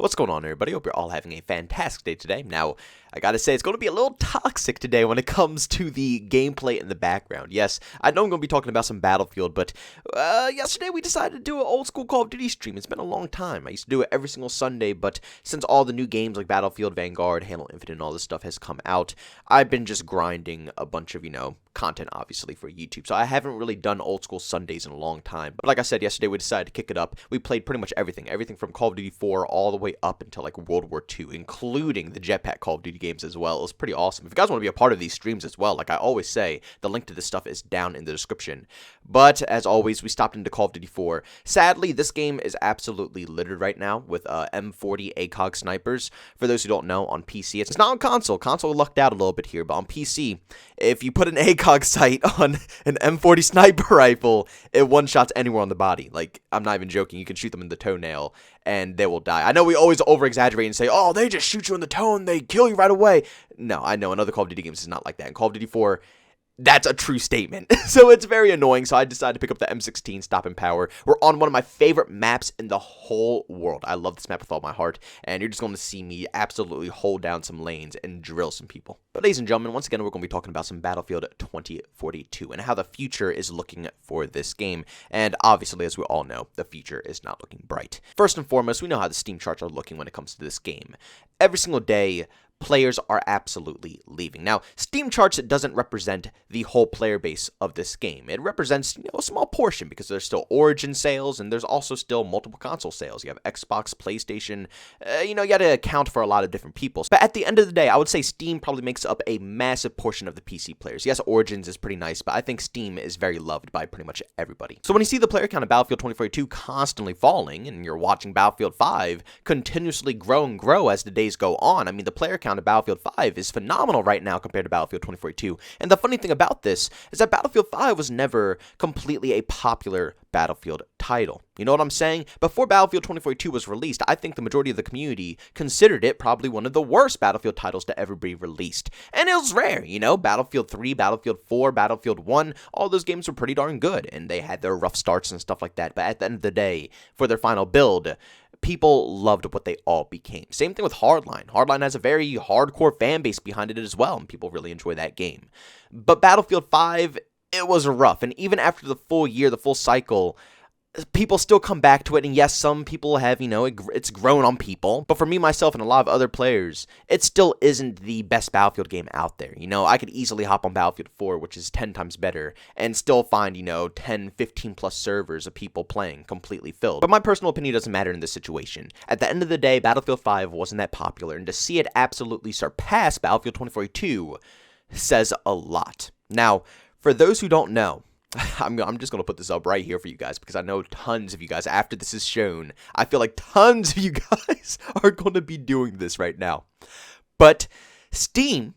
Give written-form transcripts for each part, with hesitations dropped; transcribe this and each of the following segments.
What's going on, everybody? Hope you're all having a fantastic day today. Now, I gotta say, it's going to be a little toxic today when it comes to the gameplay in the background. Yes, I know I'm going to be talking about some Battlefield, but yesterday we decided to do an old school Call of Duty stream. It's been a long time. I used to do it every single Sunday, but since all the new games like Battlefield, Vanguard, Halo Infinite, and all this stuff has come out, I've been just grinding a bunch of, content, obviously, for YouTube. So I haven't really done old school Sundays in a long time. But like I said, yesterday we decided to kick it up. We played pretty much everything from Call of Duty 4 all the way up until like World War II, including the Jetpack Call of Duty games as well. It was pretty awesome. If you guys want to be a part of these streams as well, like I always say, the link to this stuff is down in the description. But as always, we stopped into Call of Duty 4. Sadly, this game is absolutely littered right now with M40 ACOG snipers. For those who don't know, on PC, it's not on console. Console lucked out a little bit here, but on PC, if you put an ACOG sight on an M40 sniper rifle, it one-shots anywhere on the body. Like, I'm not even joking. You can shoot them in the toenail, and they will die. I know we always over-exaggerate and say, oh, they just shoot you in the toe and they kill you right away. No, I know in other Call of Duty games it's not like that. In Call of Duty 4, that's a true statement. So it's very annoying. So I decided to pick up the M16 Stop and Power. We're on one of my favorite maps in the whole world. I love this map with all my heart. And you're just going to see me absolutely hold down some lanes and drill some people. But ladies and gentlemen, once again, we're going to be talking about some Battlefield 2042 and how the future is looking for this game. And obviously, as we all know, the future is not looking bright. First and foremost, we know how the Steam charts are looking when it comes to this game. Every single day, players are absolutely leaving. Now, Steam charts doesn't represent the whole player base of this game. It represents, a small portion because there's still Origin sales and there's also still multiple console sales. You have Xbox, PlayStation, you got to account for a lot of different people. But at the end of the day, I would say Steam probably makes up a massive portion of the PC players. Yes, Origins is pretty nice, but I think Steam is very loved by pretty much everybody. So when you see the player count of Battlefield 2042 constantly falling and you're watching Battlefield 5 continuously grow and grow as the days go on, I mean, the player count of Battlefield 5 is phenomenal right now compared to Battlefield 2042. And the funny thing about this is that Battlefield 5 was never completely a popular Battlefield title. You know what I'm saying? Before Battlefield 2042 was released, I think the majority of the community considered it probably one of the worst Battlefield titles to ever be released. And it was rare, Battlefield 3, Battlefield 4, Battlefield 1, all those games were pretty darn good, and they had their rough starts and stuff like that. But at the end of the day, for their final build, people loved what they all became. Same thing with Hardline. Hardline has a very hardcore fan base behind it as well, and people really enjoy that game. But Battlefield 5, it was rough, and even after the full year, the full cycle, people still come back to it, and yes, some people have, it's grown on people, but for me, myself, and a lot of other players, it still isn't the best Battlefield game out there. I could easily hop on Battlefield 4, which is 10 times better, and still find, 10, 15 plus servers of people playing completely filled. But my personal opinion doesn't matter in this situation. At the end of the day, Battlefield 5 wasn't that popular, and to see it absolutely surpass Battlefield 2042 says a lot. Now, for those who don't know, I'm just going to put this up right here for you guys because I know tons of you guys, after this is shown, I feel like tons of you guys are going to be doing this right now. But Steam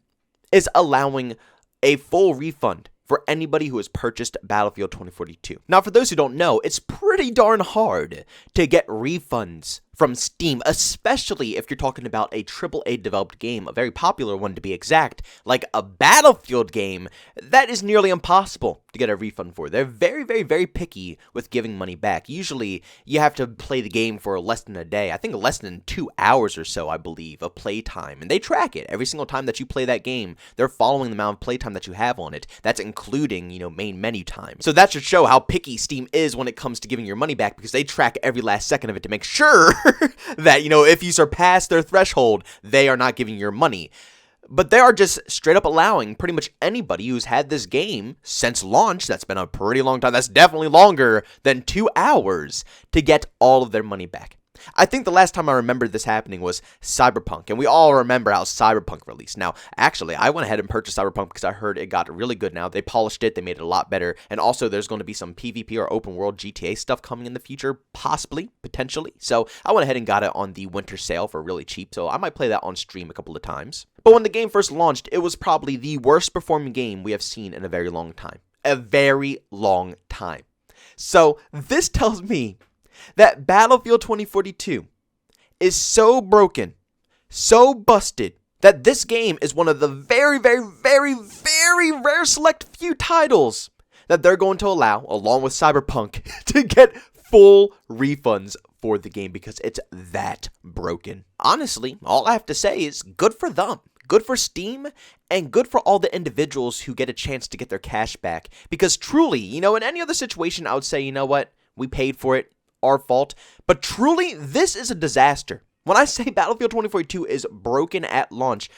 is allowing a full refund for anybody who has purchased Battlefield 2042. Now, for those who don't know, it's pretty darn hard to get refunds from Steam, especially if you're talking about a AAA developed game, a very popular one to be exact, like a Battlefield game. That is nearly impossible to get a refund for. They're very, very, very picky with giving money back. Usually, you have to play the game for less than a day. I think less than 2 hours or so, I believe, of playtime. And they track it. Every single time that you play that game, they're following the amount of playtime that you have on it. That's including, main menu time. So that should show how picky Steam is when it comes to giving your money back, because they track every last second of it to make sure that, if you surpass their threshold, they are not giving your money. But they are just straight up allowing pretty much anybody who's had this game since launch, that's been a pretty long time, that's definitely longer than 2 hours, to get all of their money back. I think the last time I remember this happening was Cyberpunk, and we all remember how Cyberpunk released. Now, actually, I went ahead and purchased Cyberpunk because I heard it got really good now. They polished it, they made it a lot better, and also there's going to be some PvP or open world GTA stuff coming in the future, possibly, potentially. So I went ahead and got it on the winter sale for really cheap, so I might play that on stream a couple of times. But when the game first launched, it was probably the worst performing game we have seen in a very long time. A very long time. So this tells me that Battlefield 2042 is so broken, so busted, that this game is one of the very, very, very, very rare select few titles that they're going to allow, along with Cyberpunk, to get full refunds for the game because it's that broken. Honestly, all I have to say is good for them. Good for Steam, and good for all the individuals who get a chance to get their cash back. Because truly, in any other situation, I would say, you know what? We paid for it. Our fault. But truly, this is a disaster. When I say Battlefield 2042 is broken at launch,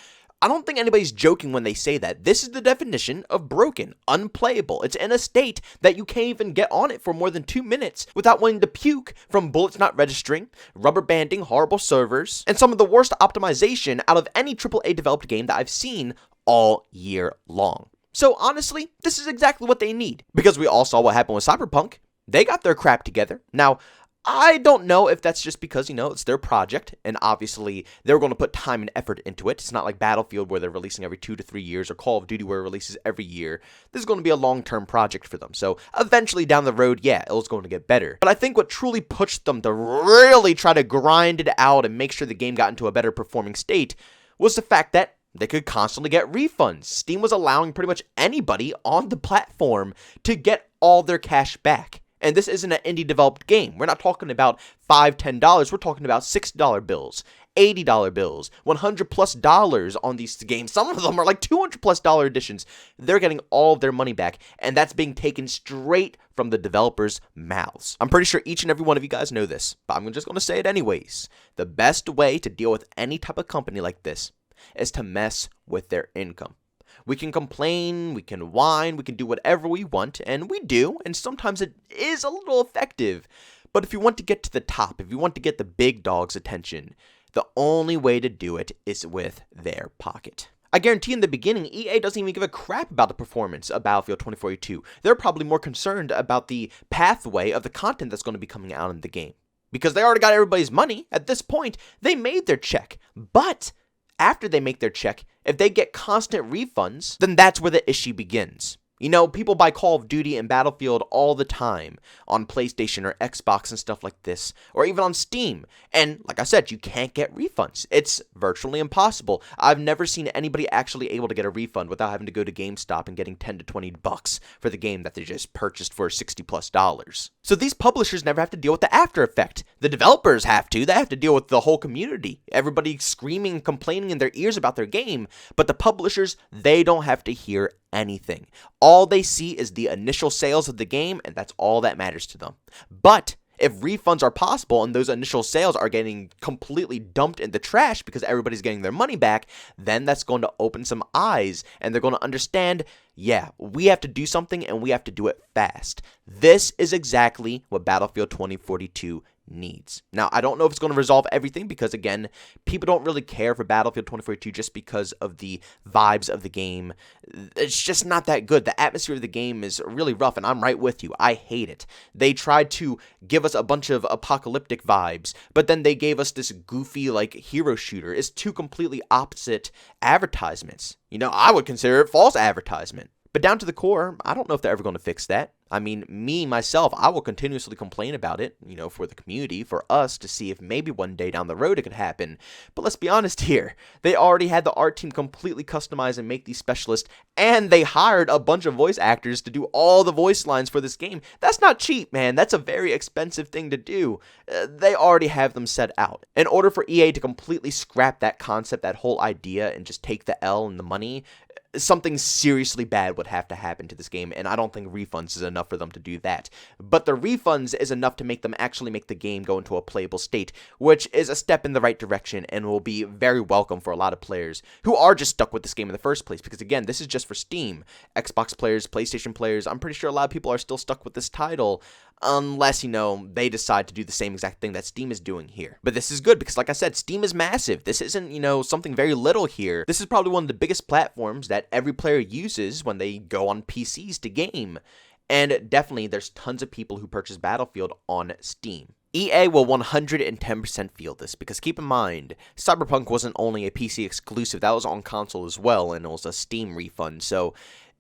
I don't think anybody's joking when they say that. This is the definition of broken, unplayable. It's in a state that you can't even get on it for more than 2 minutes without wanting to puke from bullets not registering, rubber banding, horrible servers, and some of the worst optimization out of any AAA developed game that I've seen all year long. So honestly, this is exactly what they need. Because we all saw what happened with Cyberpunk. They got their crap together. Now, I don't know if that's just because, it's their project, and obviously they're going to put time and effort into it. It's not like Battlefield where they're releasing every 2 to 3 years, or Call of Duty where it releases every year. This is going to be a long-term project for them. So eventually down the road, yeah, it was going to get better. But I think what truly pushed them to really try to grind it out and make sure the game got into a better performing state was the fact that they could constantly get refunds. Steam was allowing pretty much anybody on the platform to get all their cash back. And this isn't an indie developed game. We're not talking about $5, $10. We're talking about $6 bills, $80 bills, $100+ on these games. Some of them are like $200+ editions. They're getting all of their money back, and that's being taken straight from the developers' mouths. I'm pretty sure each and every one of you guys know this, but I'm just going to say it anyways. The best way to deal with any type of company like this is to mess with their income. We can complain, we can whine, we can do whatever we want, and we do, and sometimes it is a little effective. But if you want to get to the top, if you want to get the big dog's attention, the only way to do it is with their pocket. I guarantee in the beginning, EA doesn't even give a crap about the performance of Battlefield 2042. They're probably more concerned about the pathway of the content that's going to be coming out in the game. Because they already got everybody's money. At this point, they made their check. But after they make their check, if they get constant refunds, then that's where the issue begins. People buy Call of Duty and Battlefield all the time on PlayStation or Xbox and stuff like this, or even on Steam. And like I said, you can't get refunds. It's virtually impossible. I've never seen anybody actually able to get a refund without having to go to GameStop and getting $10 to $20 for the game that they just purchased for $60+. So these publishers never have to deal with the after effect. The developers have to. They have to deal with the whole community. Everybody screaming, complaining in their ears about their game. But the publishers, they don't have to hear anything. All they see is the initial sales of the game, and that's all that matters to them. But if refunds are possible and those initial sales are getting completely dumped in the trash because everybody's getting their money back, then that's going to open some eyes, and they're going to understand, yeah, we have to do something, and we have to do it fast. This is exactly what Battlefield 2042 needs. Now, I don't know if it's going to resolve everything because, again, people don't really care for Battlefield 2042 just because of the vibes of the game. It's just not that good. The atmosphere of the game is really rough, and I'm right with you. I hate it. They tried to give us a bunch of apocalyptic vibes, but then they gave us this goofy, hero shooter. It's two completely opposite advertisements. I would consider it false advertisement. But down to the core, I don't know if they're ever going to fix that. I mean, myself, I will continuously complain about it, for the community, for us to see if maybe one day down the road it could happen. But let's be honest here. They already had the art team completely customize and make these specialists, and they hired a bunch of voice actors to do all the voice lines for this game. That's not cheap, man. That's a very expensive thing to do. They already have them set out. In order for EA to completely scrap that concept, that whole idea, and just take the L and the money, something seriously bad would have to happen to this game, and I don't think refunds is enough for them to do that. But the refunds is enough to make them actually make the game go into a playable state, which is a step in the right direction and will be very welcome for a lot of players who are just stuck with this game in the first place. Because again, this is just for Steam. Xbox players, PlayStation players, I'm pretty sure a lot of people are still stuck with this title unless, they decide to do the same exact thing that Steam is doing here. But this is good because, like I said, Steam is massive. This isn't, something very little here. This is probably one of the biggest platforms that every player uses when they go on PCs to game. And definitely, there's tons of people who purchase Battlefield on Steam. EA will 110% feel this, because keep in mind, Cyberpunk wasn't only a PC exclusive, that was on console as well, and it was a Steam refund, so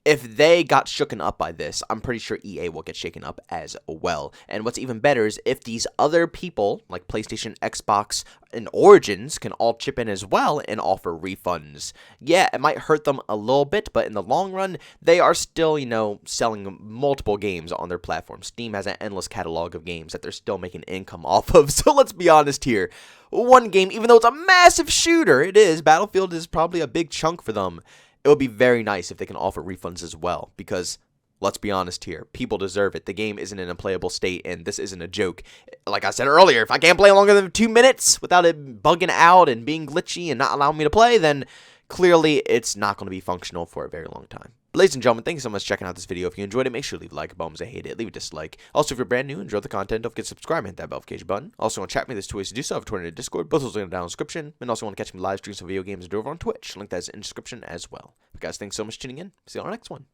if they got shooken up by this, I'm pretty sure EA will get shaken up as well. And what's even better is if these other people, like PlayStation, Xbox, and Origins, can all chip in as well and offer refunds. Yeah, it might hurt them a little bit, but in the long run, they are still, selling multiple games on their platform. Steam has an endless catalog of games that they're still making income off of, so let's be honest here. One game, even though it's a massive shooter, it is, Battlefield is probably a big chunk for them. It would be very nice if they can offer refunds as well, because let's be honest here, people deserve it. The game isn't in a playable state, and this isn't a joke. Like I said earlier, if I can't play longer than 2 minutes without it bugging out and being glitchy and not allowing me to play, then clearly it's not going to be functional for a very long time. Ladies and gentlemen, thank you so much for checking out this video. If you enjoyed it, make sure to leave a like. If you hate it, leave a dislike. Also, if you're brand new and enjoy the content, don't forget to subscribe and hit that notification button. Also, want to chat with me, there's two ways to do so. I have a Twitter and a Discord. Both those are down in the description. And also want to catch me live streams of video games and do over on Twitch. Link that is in the description as well. But guys, thanks so much for tuning in. See you on the next one.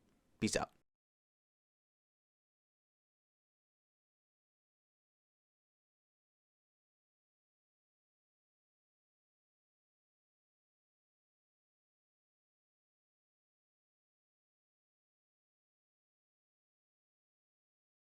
Peace out.